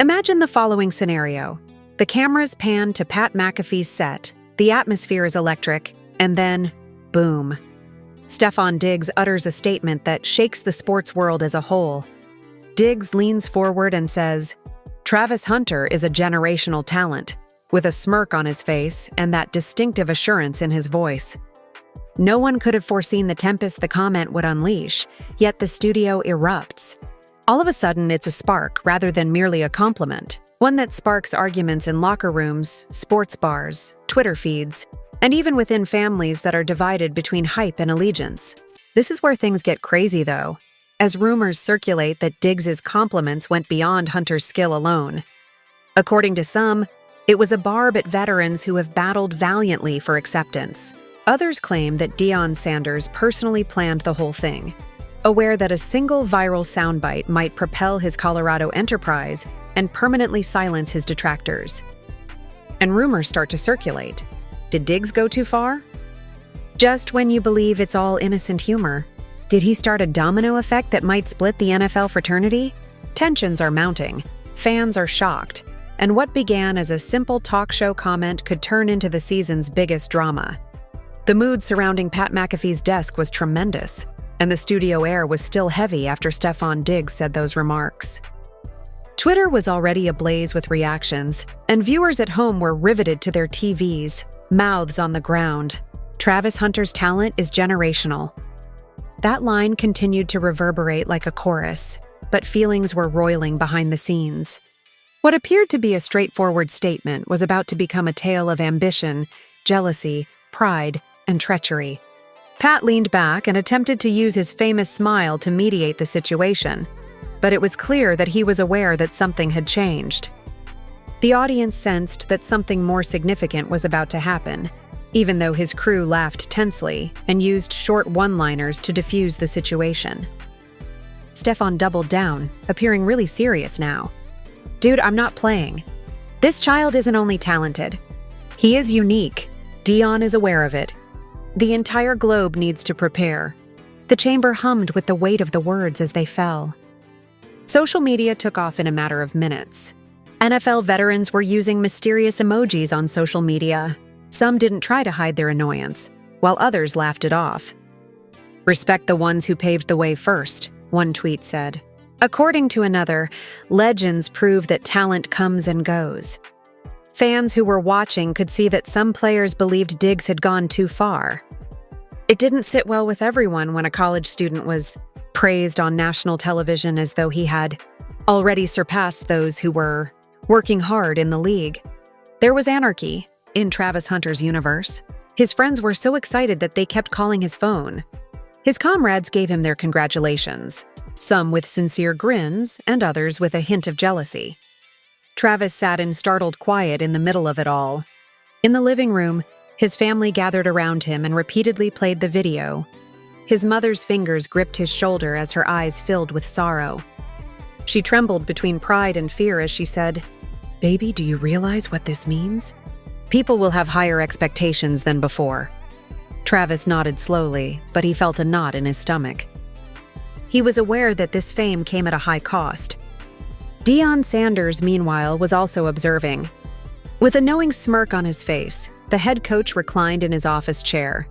Imagine the following scenario. The cameras pan to Pat McAfee's set, the atmosphere is electric, and then, boom. Stefon Diggs utters a statement that shakes the sports world as a whole. Diggs leans forward and says, "Travis Hunter is a generational talent," with a smirk on his face and that distinctive assurance in his voice. No one could have foreseen the tempest the comment would unleash, yet the studio erupts. All of a sudden, it's a spark rather than merely a compliment, one that sparks arguments in locker rooms, sports bars, Twitter feeds, and even within families that are divided between hype and allegiance. This is where things get crazy, though, as rumors circulate that Diggs' compliments went beyond Hunter's skill alone. According to some, it was a barb at veterans who have battled valiantly for acceptance. Others claim that Deion Sanders personally planned the whole thing, aware that a single viral soundbite might propel his Colorado enterprise and permanently silence his detractors. And rumors start to circulate. Did Diggs go too far? Just when you believe it's all innocent humor, did he start a domino effect that might split the NFL fraternity? Tensions are mounting, fans are shocked, and what began as a simple talk show comment could turn into the season's biggest drama. The mood surrounding Pat McAfee's desk was tremendous, and the studio air was still heavy after Stefon Diggs said those remarks. Twitter was already ablaze with reactions, and viewers at home were riveted to their TVs, mouths on the ground. Travis Hunter's talent is generational. That line continued to reverberate like a chorus, but feelings were roiling behind the scenes. What appeared to be a straightforward statement was about to become a tale of ambition, jealousy, pride, and treachery. Pat leaned back and attempted to use his famous smile to mediate the situation, but it was clear that he was aware that something had changed. The audience sensed that something more significant was about to happen, even though his crew laughed tensely and used short one-liners to diffuse the situation. Stefon doubled down, appearing really serious now. "Dude, I'm not playing. This child isn't only talented. He is unique. Deion is aware of it. The entire globe needs to prepare." The chamber hummed with the weight of the words as they fell. Social media took off in a matter of minutes. NFL veterans were using mysterious emojis on social media. Some didn't try to hide their annoyance, while others laughed it off. "Respect the ones who paved the way first," one tweet said. According to another, legends prove that talent comes and goes. Fans who were watching could see that some players believed Diggs had gone too far. It didn't sit well with everyone when a college student was praised on national television as though he had already surpassed those who were working hard in the league. There was anarchy in Travis Hunter's universe. His friends were so excited that they kept calling his phone. His comrades gave him their congratulations, some with sincere grins and others with a hint of jealousy. Travis sat in startled quiet in the middle of it all. In the living room, his family gathered around him and repeatedly played the video. His mother's fingers gripped his shoulder as her eyes filled with sorrow. She trembled between pride and fear as she said, "Baby, do you realize what this means? People will have higher expectations than before." Travis nodded slowly, but he felt a knot in his stomach. He was aware that this fame came at a high cost. Deion Sanders, meanwhile, was also observing. With a knowing smirk on his face, the head coach reclined in his office chair.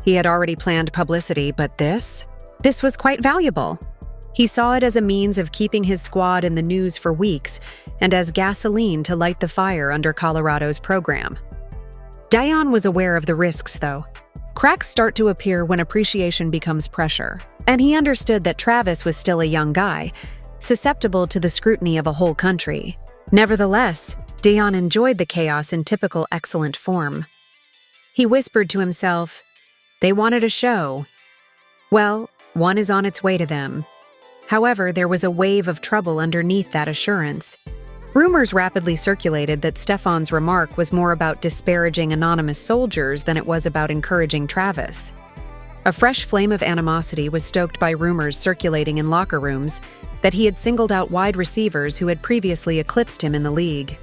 He had already planned publicity, but this was quite valuable. He saw it as a means of keeping his squad in the news for weeks and as gasoline to light the fire under Colorado's program. Deion was aware of the risks, though. Cracks start to appear when appreciation becomes pressure, and he understood that Travis was still a young guy, susceptible to the scrutiny of a whole country. Nevertheless, Deion enjoyed the chaos in typical excellent form. He whispered to himself, "They wanted a show. Well, one is on its way to them." However, there was a wave of trouble underneath that assurance. Rumors rapidly circulated that Stefon's remark was more about disparaging anonymous soldiers than it was about encouraging Travis. A fresh flame of animosity was stoked by rumors circulating in locker rooms that he had singled out wide receivers who had previously eclipsed him in the league.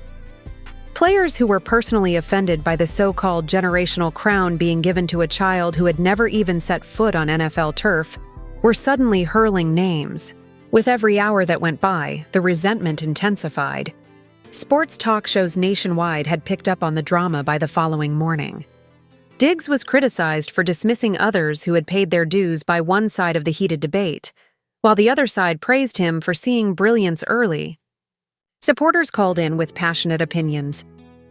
Players who were personally offended by the so-called generational crown being given to a child who had never even set foot on NFL turf were suddenly hurling names. With every hour that went by, the resentment intensified. Sports talk shows nationwide had picked up on the drama by the following morning. Diggs was criticized for dismissing others who had paid their dues by one side of the heated debate, while the other side praised him for seeing brilliance early. Supporters called in with passionate opinions.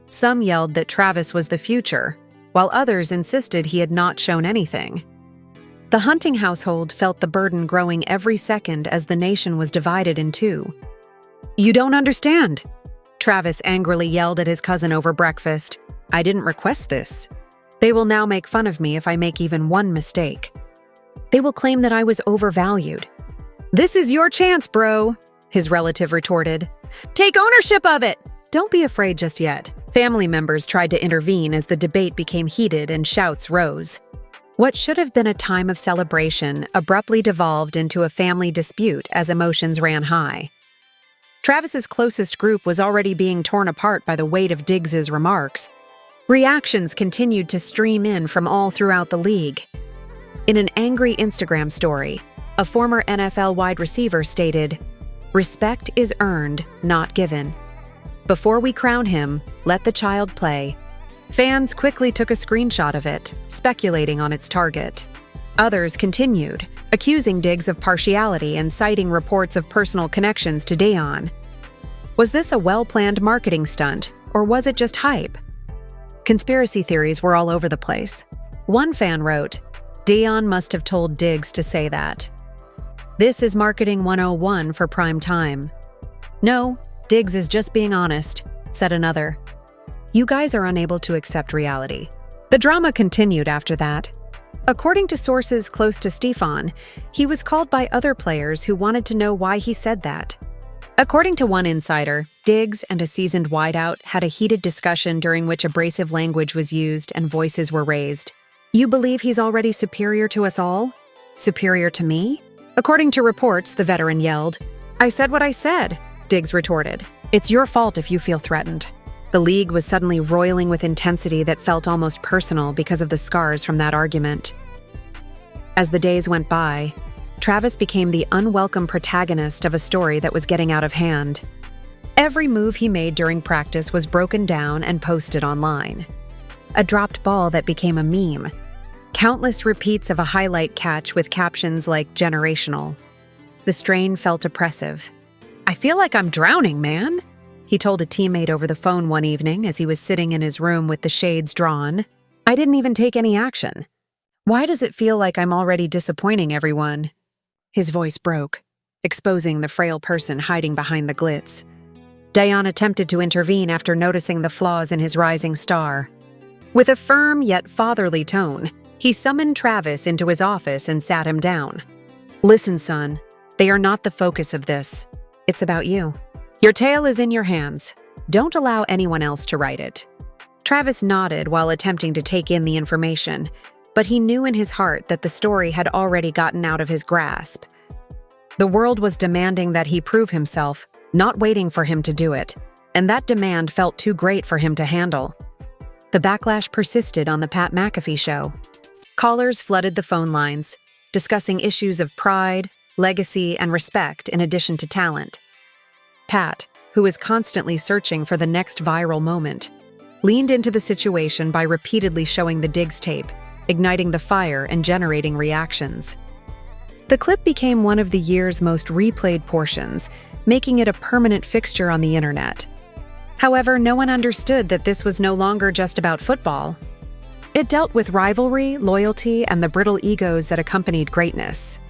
Some yelled that Travis was the future, while others insisted he had not shown anything. The Hunting household felt the burden growing every second as the nation was divided in two. "You don't understand," Travis angrily yelled at his cousin over breakfast. "I didn't request this. They will now make fun of me if I make even one mistake. They will claim that I was overvalued." "This is your chance, bro," his relative retorted. "Take ownership of it!" "Don't be afraid just yet." Family members tried to intervene as the debate became heated and shouts rose. What should have been a time of celebration abruptly devolved into a family dispute as emotions ran high. Travis's closest group was already being torn apart by the weight of Diggs's remarks. Reactions continued to stream in from all throughout the league. In an angry Instagram story, a former NFL wide receiver stated, "Respect is earned, not given. Before we crown him, let the child play." Fans quickly took a screenshot of it, speculating on its target. Others continued, accusing Diggs of partiality and citing reports of personal connections to Deion. Was this a well-planned marketing stunt, or was it just hype? Conspiracy theories were all over the place. One fan wrote, "Deion must have told Diggs to say that. This is marketing 101 for prime time." "No, Diggs is just being honest," said another. You guys are unable to accept reality. The drama continued after that. According to sources close to Stefon, he was called by other players who wanted to know why he said that. According to one insider, Diggs and a seasoned wideout had a heated discussion during which abrasive language was used and voices were raised. "You believe he's already superior to us all? Superior to me?" According to reports, the veteran yelled. "I said what I said," Diggs retorted. "It's your fault if you feel threatened." The league was suddenly roiling with intensity that felt almost personal because of the scars from that argument. As the days went by, Travis became the unwelcome protagonist of a story that was getting out of hand. Every move he made during practice was broken down and posted online. A dropped ball that became a meme. Countless repeats of a highlight catch with captions like "generational." The strain felt oppressive. "I feel like I'm drowning, man," he told a teammate over the phone one evening as he was sitting in his room with the shades drawn. "I didn't even take any action. Why does it feel like I'm already disappointing everyone?" His voice broke, exposing the frail person hiding behind the glitz. Deion attempted to intervene after noticing the flaws in his rising star. With a firm yet fatherly tone, he summoned Travis into his office and sat him down. "Listen, son, they are not the focus of this. It's about you. Your tale is in your hands. Don't allow anyone else to write it." Travis nodded while attempting to take in the information, but he knew in his heart that the story had already gotten out of his grasp. The world was demanding that he prove himself, not waiting for him to do it, and that demand felt too great for him to handle. The backlash persisted on the Pat McAfee show. Callers flooded the phone lines, discussing issues of pride, legacy, and respect in addition to talent. Pat, who is constantly searching for the next viral moment, leaned into the situation by repeatedly showing the Diggs tape, igniting the fire and generating reactions. The clip became one of the year's most replayed portions, making it a permanent fixture on the internet. However, no one understood that this was no longer just about football. It dealt with rivalry, loyalty, and the brittle egos that accompanied greatness.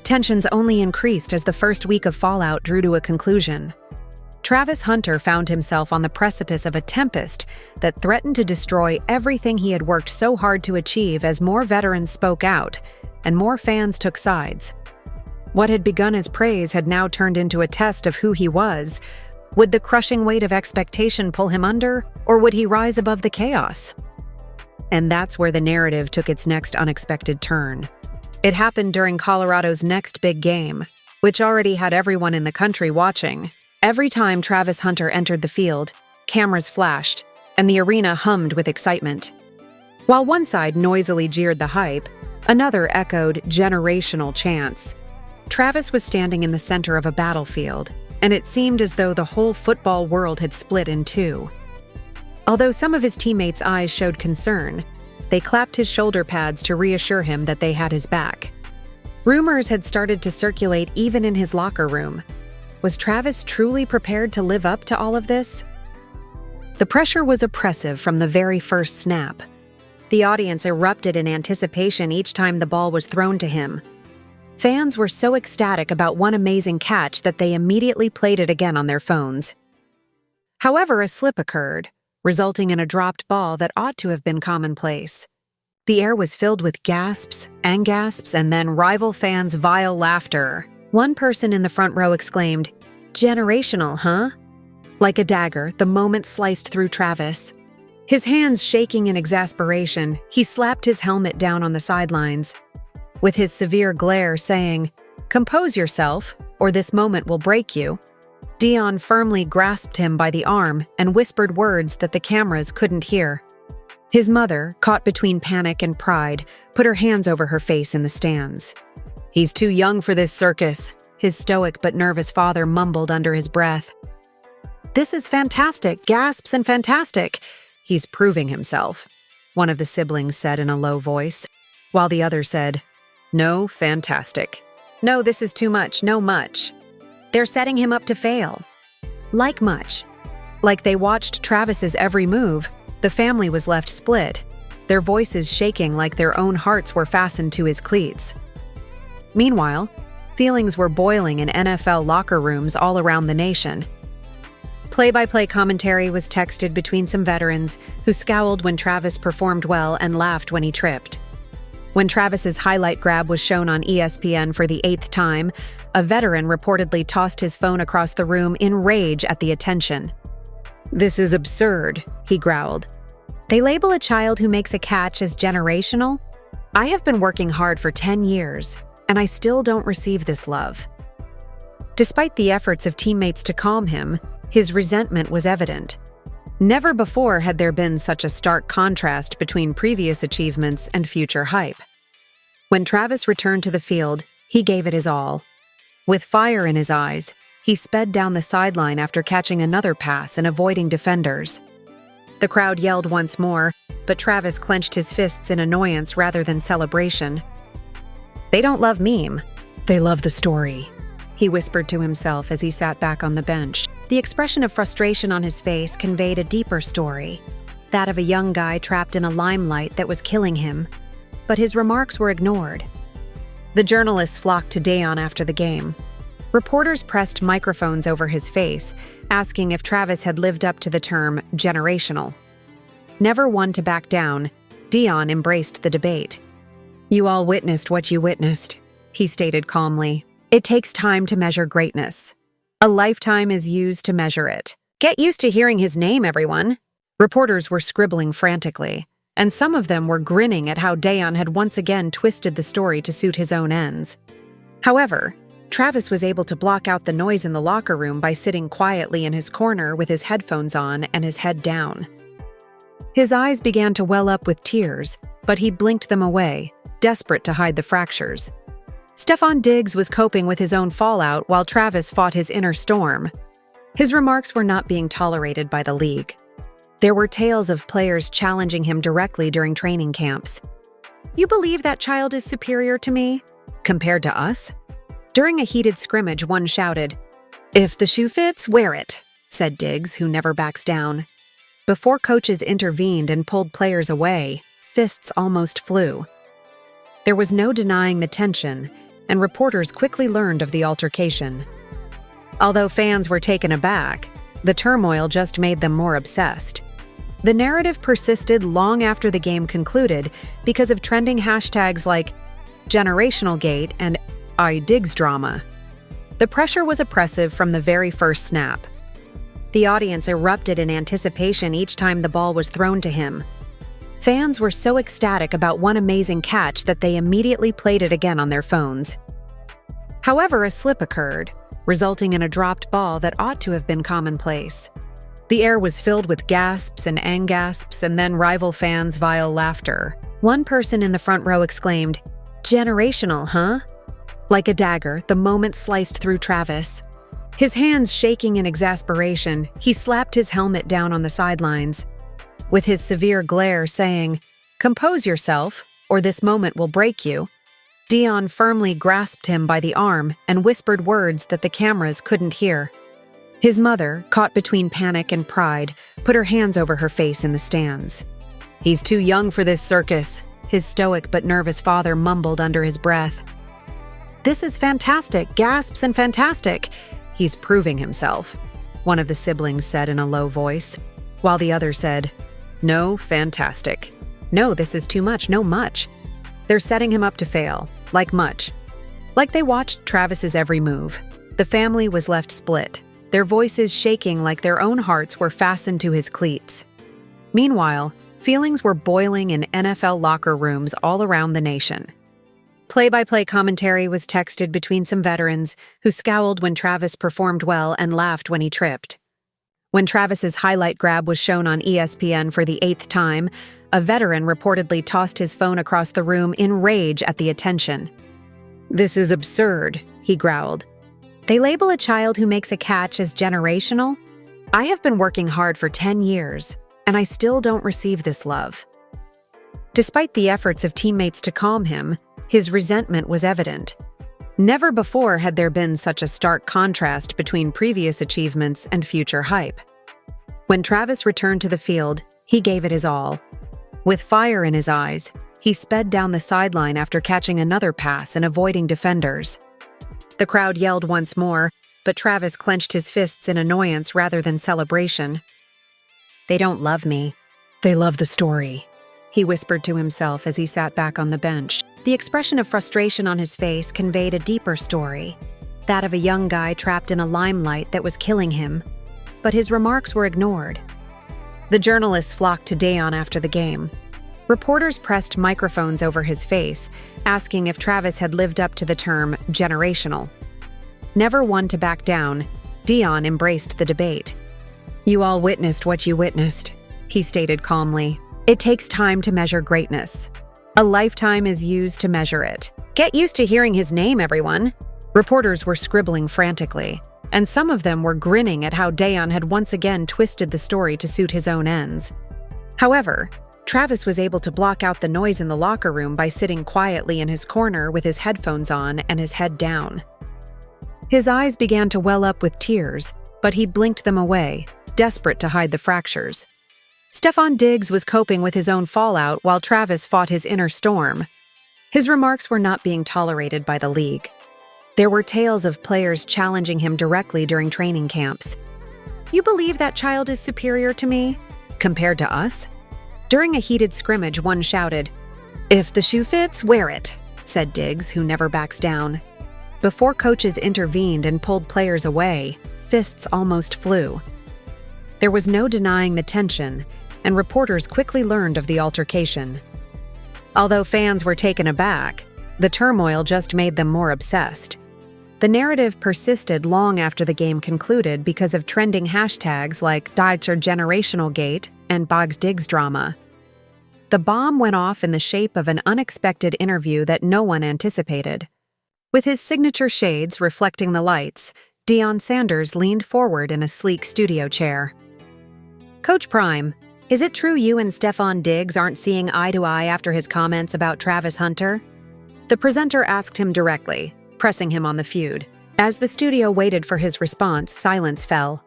Tensions only increased as the first week of fallout drew to a conclusion. Travis Hunter found himself on the precipice of a tempest that threatened to destroy everything he had worked so hard to achieve as more veterans spoke out and more fans took sides. What had begun as praise had now turned into a test of who he was. Would the crushing weight of expectation pull him under, or would he rise above the chaos? And that's where the narrative took its next unexpected turn. It happened during Colorado's next big game, which already had everyone in the country watching. Every time Travis Hunter entered the field, cameras flashed, and the arena hummed with excitement. While one side noisily jeered the hype, another echoed generational chants. Travis was standing in the center of a battlefield, and it seemed as though the whole football world had split in two. Although some of his teammates' eyes showed concern, they clapped his shoulder pads to reassure him that they had his back. Rumors had started to circulate even in his locker room. Was Travis truly prepared to live up to all of this? The pressure was oppressive from the very first snap. The audience erupted in anticipation each time the ball was thrown to him. Fans were so ecstatic about one amazing catch that they immediately played it again on their phones. However, a slip occurred, resulting in a dropped ball that ought to have been commonplace. The air was filled with gasps, and then rival fans' vile laughter. One person in the front row exclaimed, "Generational, huh?" Like a dagger, the moment sliced through Travis. His hands shaking in exasperation, he slapped his helmet down on the sidelines, with his severe glare saying, "Compose yourself, or this moment will break you." Dion firmly grasped him by the arm and whispered words that the cameras couldn't hear. His mother, caught between panic and pride, put her hands over her face in the stands. "He's too young for this circus," his stoic but nervous father mumbled under his breath. "This is fantastic, gasps and fantastic. He's proving himself," one of the siblings said in a low voice, while the other said, "No, fantastic. No, this is too much, no much. They're setting him up to fail." Like much. Like they watched Travis's every move, the family was left split, their voices shaking like their own hearts were fastened to his cleats. Meanwhile, feelings were boiling in NFL locker rooms all around the nation. Play-by-play commentary was texted between some veterans who scowled when Travis performed well and laughed when he tripped. When Travis's highlight grab was shown on ESPN for the 8th time, a veteran reportedly tossed his phone across the room in rage at the attention. "This is absurd," he growled. "They label a child who makes a catch as generational? I have been working hard for 10 years, and I still don't receive this love." Despite the efforts of teammates to calm him, his resentment was evident. Never before had there been such a stark contrast between previous achievements and future hype. When Travis returned to the field, he gave it his all. With fire in his eyes, he sped down the sideline after catching another pass and avoiding defenders. The crowd yelled once more, but Travis clenched his fists in annoyance rather than celebration. "They don't love meme. They love the story," he whispered to himself as he sat back on the bench. The expression of frustration on his face conveyed a deeper story, that of a young guy trapped in a limelight that was killing him. But his remarks were ignored. The journalists flocked to Dion after the game. Reporters pressed microphones over his face, asking if Travis had lived up to the term generational. Never one to back down, Dion embraced the debate. "You all witnessed what you witnessed," he stated calmly. "It takes time to measure greatness. A lifetime is used to measure it. Get used to hearing his name, everyone." Reporters were scribbling frantically, and some of them were grinning at how Dion had once again twisted the story to suit his own ends. However, Travis was able to block out the noise in the locker room by sitting quietly in his corner with his headphones on and his head down. His eyes began to well up with tears, but he blinked them away, desperate to hide the fractures. Stefon Diggs was coping with his own fallout while Travis fought his inner storm. His remarks were not being tolerated by the league. There were tales of players challenging him directly during training camps. "You believe that child is superior to me? Compared to us?" During a heated scrimmage, one shouted, "If the shoe fits, wear it," said Diggs, who never backs down. Before coaches intervened and pulled players away, fists almost flew. There was no denying the tension, and reporters quickly learned of the altercation. Although fans were taken aback, the turmoil just made them more obsessed. The narrative persisted long after the game concluded because of trending hashtags like Generational Gate and iDiggs drama. The pressure was oppressive from the very first snap. The audience erupted in anticipation each time the ball was thrown to him. Fans were so ecstatic about one amazing catch that they immediately played it again on their phones. However, a slip occurred, resulting in a dropped ball that ought to have been commonplace. The air was filled with gasps and then rival fans' vile laughter. One person in the front row exclaimed, "Generational, huh?" Like a dagger, the moment sliced through Travis. His hands shaking in exasperation, he slapped his helmet down on the sidelines, with his severe glare saying, "Compose yourself, or this moment will break you." Dion firmly grasped him by the arm and whispered words that the cameras couldn't hear. His mother, caught between panic and pride, put her hands over her face in the stands. "He's too young for this circus," his stoic but nervous father mumbled under his breath. "This is fantastic, gasps and fantastic. He's proving himself," one of the siblings said in a low voice, while the other said, "No, fantastic. No, this is too much, no much. They're setting him up to fail, like much." Like they watched Travis's every move, the family was left split, their voices shaking like their own hearts were fastened to his cleats. Meanwhile, feelings were boiling in NFL locker rooms all around the nation. Play-by-play commentary was texted between some veterans who scowled when Travis performed well and laughed when he tripped. When Travis's highlight grab was shown on ESPN for the 8th time, a veteran reportedly tossed his phone across the room in rage at the attention. "This is absurd," he growled. "They label a child who makes a catch as generational? I have been working hard for 10 years, and I still don't receive this love." Despite the efforts of teammates to calm him, his resentment was evident. Never before had there been such a stark contrast between previous achievements and future hype. When Travis returned to the field, he gave it his all. With fire in his eyes, he sped down the sideline after catching another pass and avoiding defenders. The crowd yelled once more, but Travis clenched his fists in annoyance rather than celebration. "They don't love me. They love the story," he whispered to himself as he sat back on the bench. The expression of frustration on his face conveyed a deeper story, that of a young guy trapped in a limelight that was killing him. But his remarks were ignored. The journalists flocked to Dion after the game. Reporters pressed microphones over his face, asking if Travis had lived up to the term generational. Never one to back down, Dion embraced the debate. "You all witnessed what you witnessed," he stated calmly. "It takes time to measure greatness. A lifetime is used to measure it. Get used to hearing his name, everyone." Reporters were scribbling frantically, and some of them were grinning at how Dion had once again twisted the story to suit his own ends. However, Travis was able to block out the noise in the locker room by sitting quietly in his corner with his headphones on and his head down. His eyes began to well up with tears, but he blinked them away, desperate to hide the fractures. Stefon Diggs was coping with his own fallout while Travis fought his inner storm. His remarks were not being tolerated by the league. There were tales of players challenging him directly during training camps. "You believe that child is superior to me? Compared to us?" During a heated scrimmage, one shouted, "If the shoe fits, wear it," said Diggs, who never backs down. Before coaches intervened and pulled players away, fists almost flew. There was no denying the tension, and reporters quickly learned of the altercation. Although fans were taken aback, the turmoil just made them more obsessed. The narrative persisted long after the game concluded because of trending hashtags like Deutscher Generational Gate and Boggs Diggs drama. The bomb went off in the shape of an unexpected interview that no one anticipated. With his signature shades reflecting the lights, Deion Sanders leaned forward in a sleek studio chair. "Coach Prime, is it true you and Stefon Diggs aren't seeing eye to eye after his comments about Travis Hunter?" The presenter asked him directly, pressing him on the feud. As the studio waited for his response, silence fell.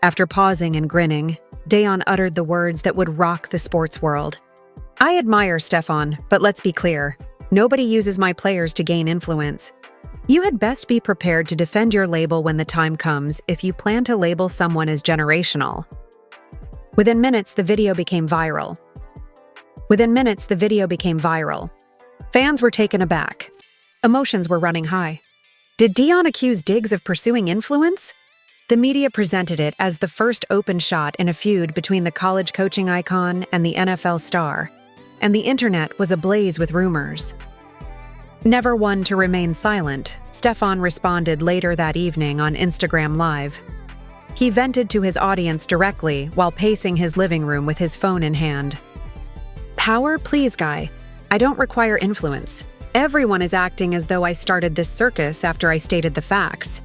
After pausing and grinning, Deion uttered the words that would rock the sports world. "I admire Stefon, but let's be clear. Nobody uses my players to gain influence. You had best be prepared to defend your label when the time comes if you plan to label someone as generational." Within minutes, the video became viral. Fans were taken aback. Emotions were running high. Did Deion accuse Diggs of pursuing influence? The media presented it as the first open shot in a feud between the college coaching icon and the NFL star, and the internet was ablaze with rumors. Never one to remain silent, Stefon responded later that evening on Instagram Live. He vented to his audience directly while pacing his living room with his phone in hand. "Power, please, guy. I don't require influence. Everyone is acting as though I started this circus after I stated the facts.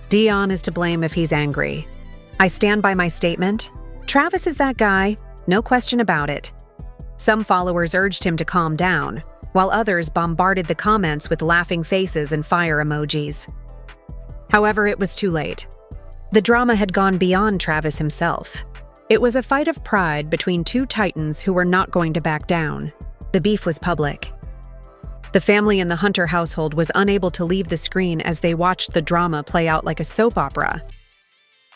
Dion is to blame if he's angry. I stand by my statement. Travis is that guy, no question about it. Some followers urged him to calm down, while others bombarded the comments with laughing faces and fire emojis. However, it was too late. The drama had gone beyond Travis himself. It was a fight of pride between two titans who were not going to back down. The beef was public. The family in the Hunter household was unable to leave the screen as they watched the drama play out like a soap opera.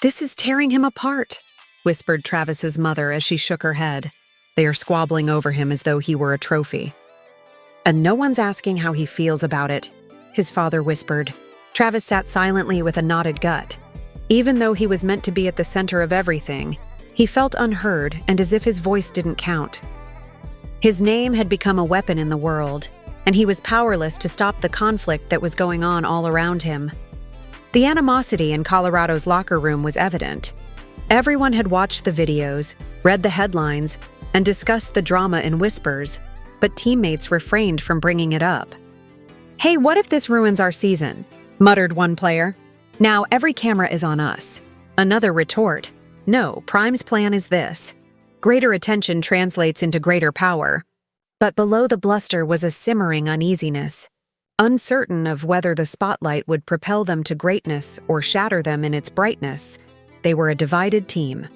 "This is tearing him apart," whispered Travis's mother as she shook her head. "They are squabbling over him as though he were a trophy." "And no one's asking how he feels about it," his father whispered. Travis sat silently with a knotted gut. Even though he was meant to be at the center of everything, he felt unheard and as if his voice didn't count. His name had become a weapon in the world, and he was powerless to stop the conflict that was going on all around him. The animosity in Colorado's locker room was evident. Everyone had watched the videos, read the headlines, and discussed the drama in whispers, but teammates refrained from bringing it up. "Hey, what if this ruins our season?" muttered one player. "Now every camera is on us." Another retort, "No, Prime's plan is this. Greater attention translates into greater power." But below the bluster was a simmering uneasiness. Uncertain of whether the spotlight would propel them to greatness or shatter them in its brightness, they were a divided team.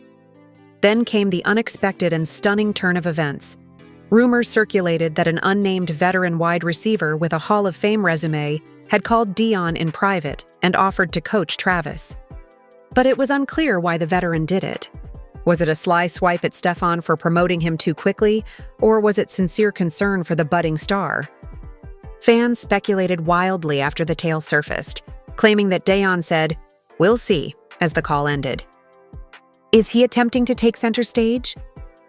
Then came the unexpected and stunning turn of events. Rumors circulated that an unnamed veteran wide receiver with a Hall of Fame resume had called Dion in private and offered to coach Travis. But it was unclear why the veteran did it. Was it a sly swipe at Stefon for promoting him too quickly, or was it sincere concern for the budding star? Fans speculated wildly after the tale surfaced, claiming that Dion said, "We'll see," as the call ended. Is he attempting to take center stage?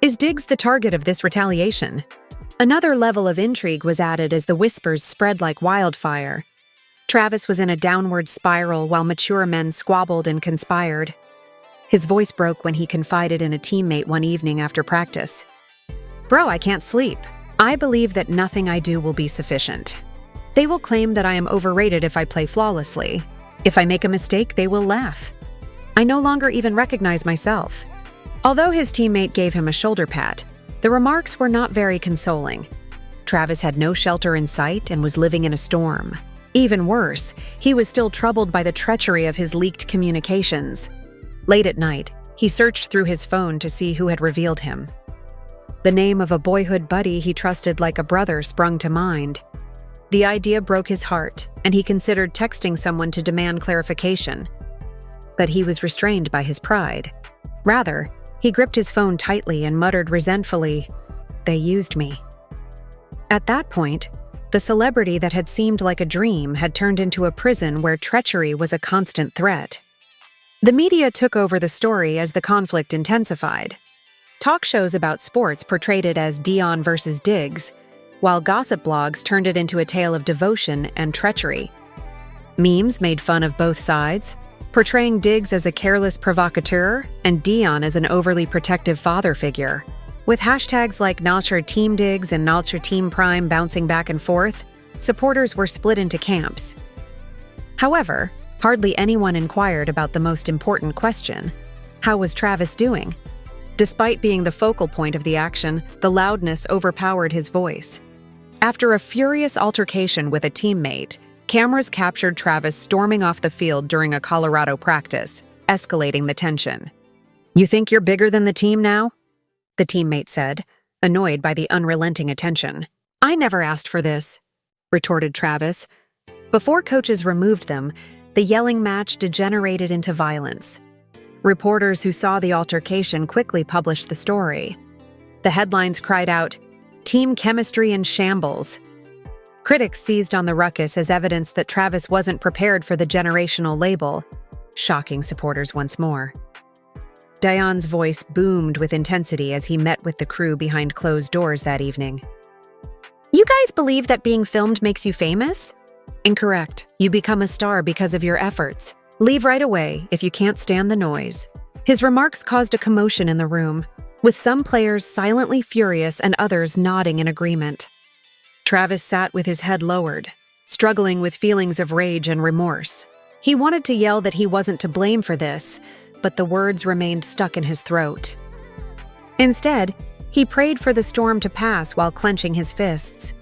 Is Diggs the target of this retaliation? Another level of intrigue was added as the whispers spread like wildfire. Travis was in a downward spiral while mature men squabbled and conspired. His voice broke when he confided in a teammate one evening after practice. "Bro, I can't sleep. I believe that nothing I do will be sufficient. They will claim that I am overrated if I play flawlessly. If I make a mistake, they will laugh. I no longer even recognize myself." Although his teammate gave him a shoulder pat, the remarks were not very consoling. Travis had no shelter in sight and was living in a storm. Even worse, he was still troubled by the treachery of his leaked communications. Late at night, he searched through his phone to see who had revealed him. The name of a boyhood buddy he trusted like a brother sprung to mind. The idea broke his heart, and he considered texting someone to demand clarification. But he was restrained by his pride. Rather, he gripped his phone tightly and muttered resentfully, "They used me." At that point, the celebrity that had seemed like a dream had turned into a prison where treachery was a constant threat. The media took over the story as the conflict intensified. Talk shows about sports portrayed it as Dion versus Diggs, while gossip blogs turned it into a tale of devotion and treachery. Memes made fun of both sides, portraying Diggs as a careless provocateur and Dion as an overly protective father figure. With hashtags like Nalcher Team Diggs and Nalcher Team Prime bouncing back and forth, supporters were split into camps. However, hardly anyone inquired about the most important question: how was Travis doing? Despite being the focal point of the action, the loudness overpowered his voice. After a furious altercation with a teammate, cameras captured Travis storming off the field during a Colorado practice, escalating the tension. "You think you're bigger than the team now?" the teammate said, annoyed by the unrelenting attention. "I never asked for this," retorted Travis. Before coaches removed them, the yelling match degenerated into violence. Reporters who saw the altercation quickly published the story. The headlines cried out, "Team chemistry in shambles." Critics seized on the ruckus as evidence that Travis wasn't prepared for the generational label, shocking supporters once more. Dion's voice boomed with intensity as he met with the crew behind closed doors that evening. "You guys believe that being filmed makes you famous? Incorrect. You become a star because of your efforts. Leave right away if you can't stand the noise." His remarks caused a commotion in the room, with some players silently furious and others nodding in agreement. Travis sat with his head lowered, struggling with feelings of rage and remorse. He wanted to yell that he wasn't to blame for this, but the words remained stuck in his throat. Instead, he prayed for the storm to pass while clenching his fists.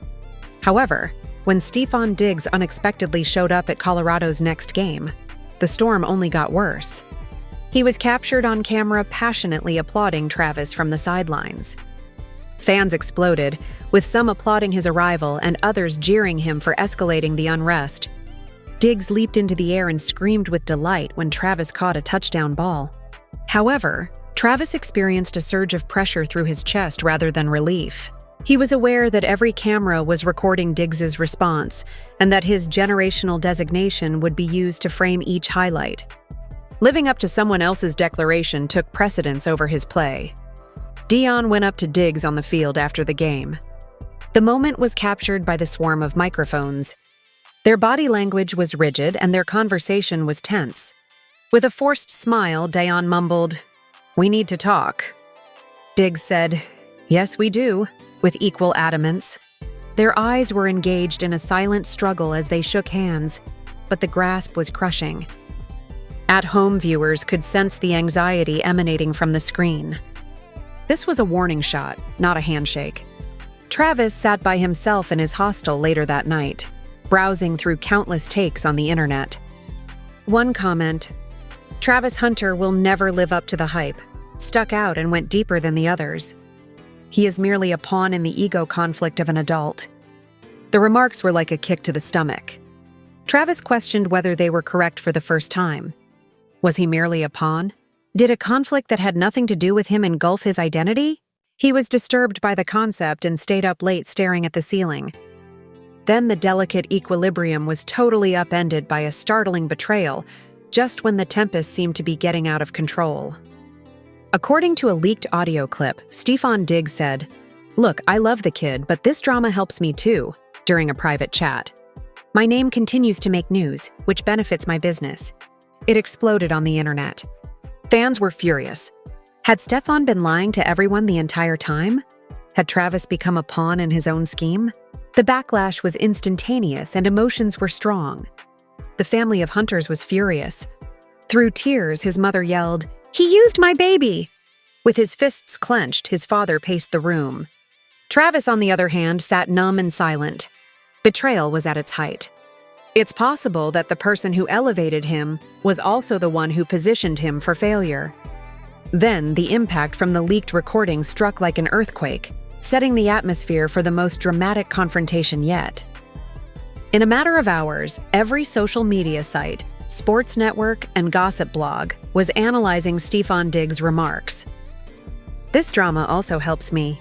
However, when Stefon Diggs unexpectedly showed up at Colorado's next game, the storm only got worse. He was captured on camera passionately applauding Travis from the sidelines. Fans exploded, with some applauding his arrival and others jeering him for escalating the unrest. Diggs leaped into the air and screamed with delight when Travis caught a touchdown ball. However, Travis experienced a surge of pressure through his chest rather than relief. He was aware that every camera was recording Diggs's response and that his generational designation would be used to frame each highlight. Living up to someone else's declaration took precedence over his play. Dion went up to Diggs on the field after the game. The moment was captured by the swarm of microphones. Their body language was rigid and their conversation was tense. With a forced smile, Dion mumbled, "We need to talk." Diggs said, "Yes, we do," with equal adamance. Their eyes were engaged in a silent struggle as they shook hands, but the grasp was crushing. At-home viewers could sense the anxiety emanating from the screen. This was a warning shot, not a handshake. Travis sat by himself in his hostel later that night, browsing through countless takes on the internet. One comment, "Travis Hunter will never live up to the hype," stuck out and went deeper than the others. "He is merely a pawn in the ego conflict of an adult." The remarks were like a kick to the stomach. Travis questioned whether they were correct for the first time. Was he merely a pawn? Did a conflict that had nothing to do with him engulf his identity? He was disturbed by the concept and stayed up late staring at the ceiling. Then the delicate equilibrium was totally upended by a startling betrayal, just when the tempest seemed to be getting out of control. According to a leaked audio clip, Stefon Diggs said, "Look, I love the kid, but this drama helps me too," during a private chat. "My name continues to make news, which benefits my business." It exploded on the internet. Fans were furious. Had Stefon been lying to everyone the entire time? Had Travis become a pawn in his own scheme? The backlash was instantaneous and emotions were strong. The family of Hunters was furious. Through tears, his mother yelled, "He used my baby!" With his fists clenched, his father paced the room. Travis, on the other hand, sat numb and silent. Betrayal was at its height. It's possible that the person who elevated him was also the one who positioned him for failure. Then, the impact from the leaked recording struck like an earthquake, setting the atmosphere for the most dramatic confrontation yet. In a matter of hours, every social media site, sports network, and gossip blog was analyzing Stefon Diggs' remarks. "This drama also helps me."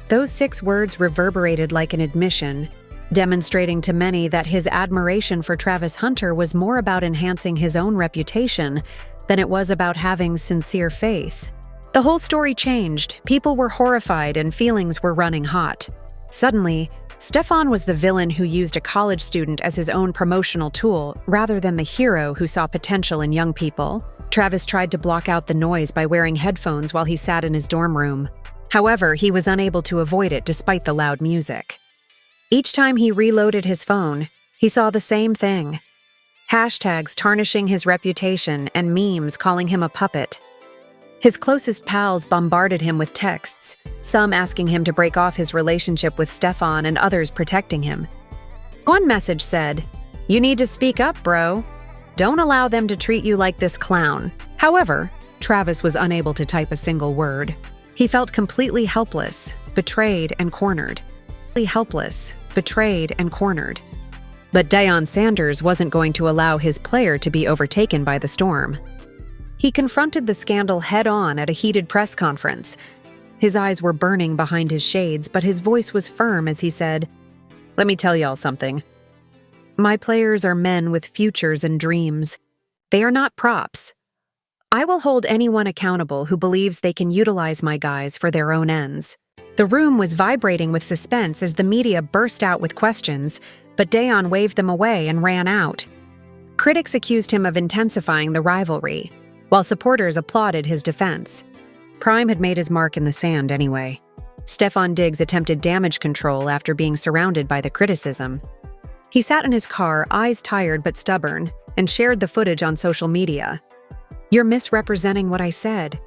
Those 6 words reverberated like an admission, demonstrating to many that his admiration for Travis Hunter was more about enhancing his own reputation than it was about having sincere faith. The whole story changed, people were horrified, and feelings were running hot. Suddenly, Stefon was the villain who used a college student as his own promotional tool rather than the hero who saw potential in young people. Travis tried to block out the noise by wearing headphones while he sat in his dorm room. However, he was unable to avoid it despite the loud music. Each time he reloaded his phone, he saw the same thing. Hashtags tarnishing his reputation and memes calling him a puppet. His closest pals bombarded him with texts, some asking him to break off his relationship with Stefon and others protecting him. One message said, "You need to speak up, bro. Don't allow them to treat you like this clown." However, Travis was unable to type a single word. He felt completely helpless, betrayed, and cornered. Helpless, betrayed, and cornered. But Deion Sanders wasn't going to allow his player to be overtaken by the storm. He confronted the scandal head-on at a heated press conference. His eyes were burning behind his shades, but his voice was firm as he said, "Let me tell y'all something. My players are men with futures and dreams. They are not props. I will hold anyone accountable who believes they can utilize my guys for their own ends." The room was vibrating with suspense as the media burst out with questions, but Deion waved them away and ran out. Critics accused him of intensifying the rivalry, while supporters applauded his defense. Prime had made his mark in the sand anyway. Stefon Diggs attempted damage control after being surrounded by the criticism. He sat in his car, eyes tired but stubborn, and shared the footage on social media. "You're misrepresenting what I said.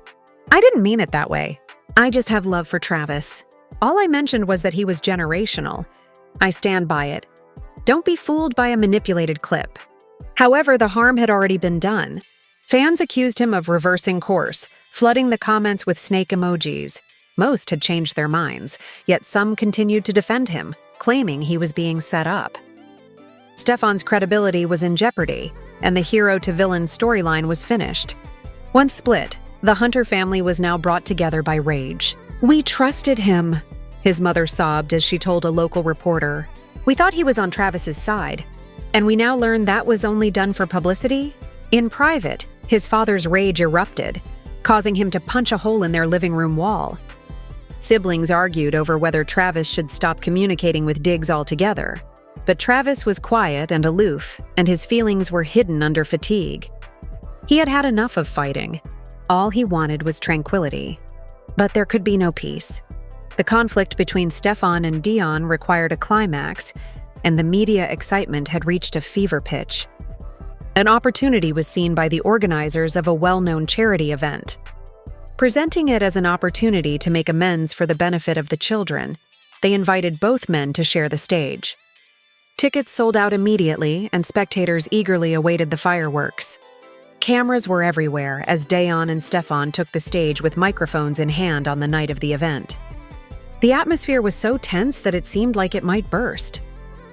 I didn't mean it that way. I just have love for Travis. All I mentioned was that he was generational. I stand by it. Don't be fooled by a manipulated clip." However, the harm had already been done. Fans accused him of reversing course, flooding the comments with snake emojis. Most had changed their minds, yet some continued to defend him, claiming he was being set up. Stefon's credibility was in jeopardy, and the hero-to-villain storyline was finished. Once split, the Hunter family was now brought together by rage. "We trusted him," his mother sobbed as she told a local reporter. "We thought he was on Travis's side, and we now learn that was only done for publicity?" In private, his father's rage erupted, causing him to punch a hole in their living room wall. Siblings argued over whether Travis should stop communicating with Diggs altogether. But Travis was quiet and aloof, and his feelings were hidden under fatigue. He had had enough of fighting. All he wanted was tranquility. But there could be no peace. The conflict between Stefon and Dion required a climax, and the media excitement had reached a fever pitch. An opportunity was seen by the organizers of a well-known charity event. Presenting it as an opportunity to make amends for the benefit of the children, they invited both men to share the stage. Tickets sold out immediately, and spectators eagerly awaited the fireworks. Cameras were everywhere as Dion and Stefon took the stage with microphones in hand on the night of the event. The atmosphere was so tense that it seemed like it might burst.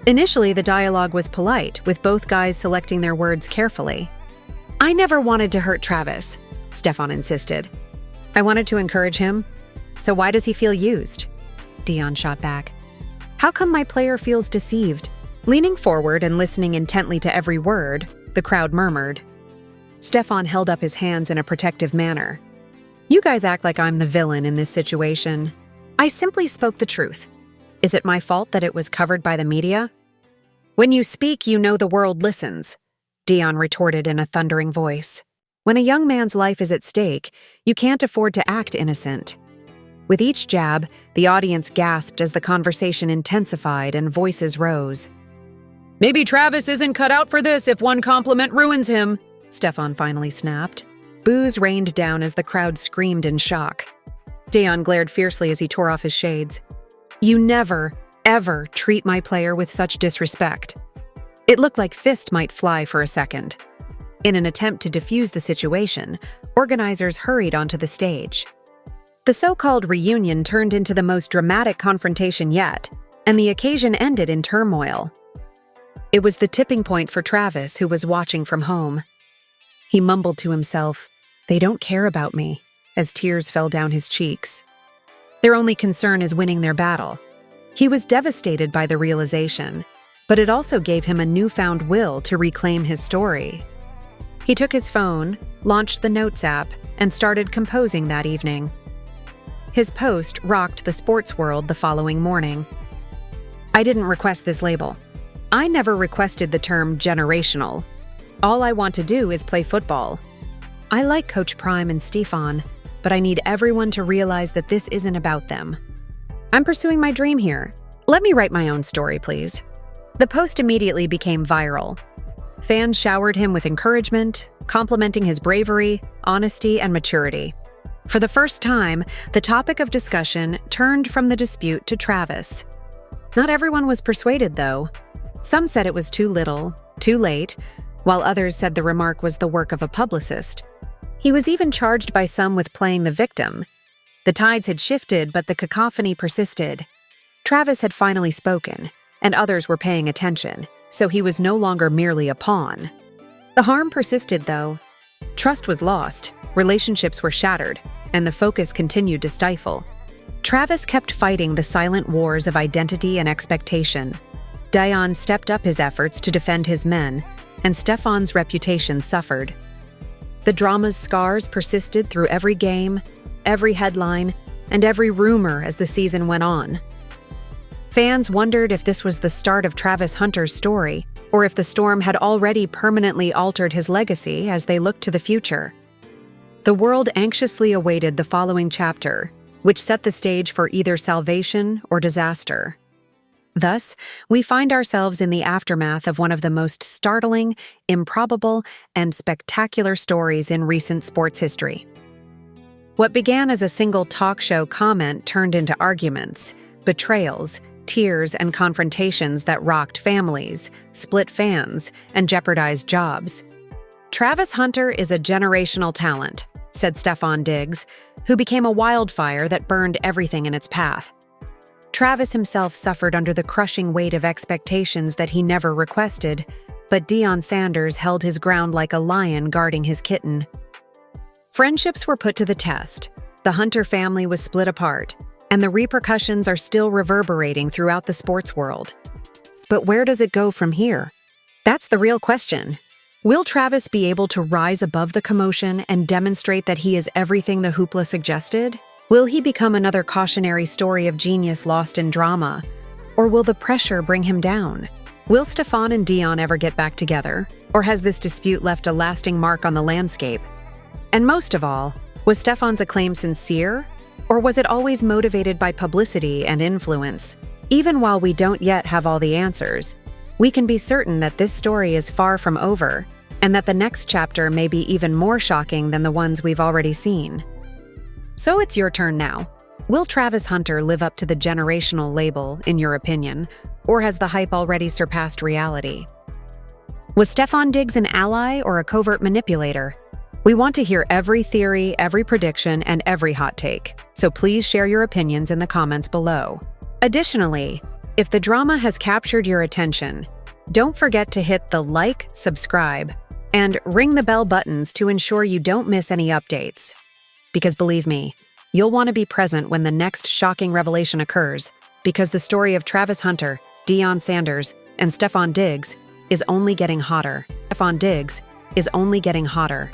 Initially, the dialogue was polite, with both guys selecting their words carefully. "I never wanted to hurt Travis," Stefon insisted. "I wanted to encourage him. So why does he feel used?" Dion shot back. "How come my player feels deceived?" Leaning forward and listening intently to every word, the crowd murmured. Stefon held up his hands in a protective manner. "You guys act like I'm the villain in this situation. I simply spoke the truth. Is it my fault that it was covered by the media?" "When you speak, you know the world listens," Dion retorted in a thundering voice. "When a young man's life is at stake, you can't afford to act innocent." With each jab, the audience gasped as the conversation intensified and voices rose. "Maybe Travis isn't cut out for this if one compliment ruins him," Stefon finally snapped. Boos rained down as the crowd screamed in shock. Dion glared fiercely as he tore off his shades. "You never, ever treat my player with such disrespect." It looked like fist might fly for a second. In an attempt to defuse the situation, organizers hurried onto the stage. The so-called reunion turned into the most dramatic confrontation yet, and the occasion ended in turmoil. It was the tipping point for Travis, who was watching from home. He mumbled to himself, "They don't care about me," as tears fell down his cheeks. Their only concern is winning their battle. He was devastated by the realization, but it also gave him a newfound will to reclaim his story. He took his phone, launched the Notes app, and started composing that evening. His post rocked the sports world the following morning. "I didn't request this label. I never requested the term generational. All I want to do is play football. I like Coach Prime and Stefon, but I need everyone to realize that this isn't about them. I'm pursuing my dream here. Let me write my own story, please." The post immediately became viral. Fans showered him with encouragement, complimenting his bravery, honesty, and maturity. For the first time, the topic of discussion turned from the dispute to Travis. Not everyone was persuaded, though. Some said it was too little, too late, while others said the remark was the work of a publicist. He was even charged by some with playing the victim. The tides had shifted, but the cacophony persisted. Travis had finally spoken, and others were paying attention, so he was no longer merely a pawn. The harm persisted, though. Trust was lost, relationships were shattered, and the focus continued to stifle. Travis kept fighting the silent wars of identity and expectation. Dion stepped up his efforts to defend his men, and Stefon's reputation suffered. The drama's scars persisted through every game, every headline, and every rumor as the season went on. Fans wondered if this was the start of Travis Hunter's story, or if the storm had already permanently altered his legacy as they looked to the future. The world anxiously awaited the following chapter, which set the stage for either salvation or disaster. Thus, we find ourselves in the aftermath of one of the most startling, improbable, and spectacular stories in recent sports history. What began as a single talk show comment turned into arguments, betrayals, tears, and confrontations that rocked families, split fans, and jeopardized jobs. Travis Hunter is a generational talent, said Stefon Diggs, who became a wildfire that burned everything in its path. Travis himself suffered under the crushing weight of expectations that he never requested, but Deion Sanders held his ground like a lion guarding his kitten. Friendships were put to the test. The Hunter family was split apart, and the repercussions are still reverberating throughout the sports world. But where does it go from here? That's the real question. Will Travis be able to rise above the commotion and demonstrate that he is everything the hoopla suggested? Will he become another cautionary story of genius lost in drama? Or will the pressure bring him down? Will Stefon and Deion ever get back together? Or has this dispute left a lasting mark on the landscape? And most of all, was Stefon's acclaim sincere? Or was it always motivated by publicity and influence? Even while we don't yet have all the answers, we can be certain that this story is far from over, and that the next chapter may be even more shocking than the ones we've already seen. So it's your turn now. Will Travis Hunter live up to the generational label, in your opinion, or has the hype already surpassed reality? Was Stefon Diggs an ally or a covert manipulator? We want to hear every theory, every prediction, and every hot take, so please share your opinions in the comments below. Additionally, if the drama has captured your attention, don't forget to hit the like, subscribe, and ring the bell buttons to ensure you don't miss any updates. Because believe me, you'll want to be present when the next shocking revelation occurs, because the story of Travis Hunter, Deion Sanders, and Stefon Diggs is only getting hotter. Stefon Diggs is only getting hotter.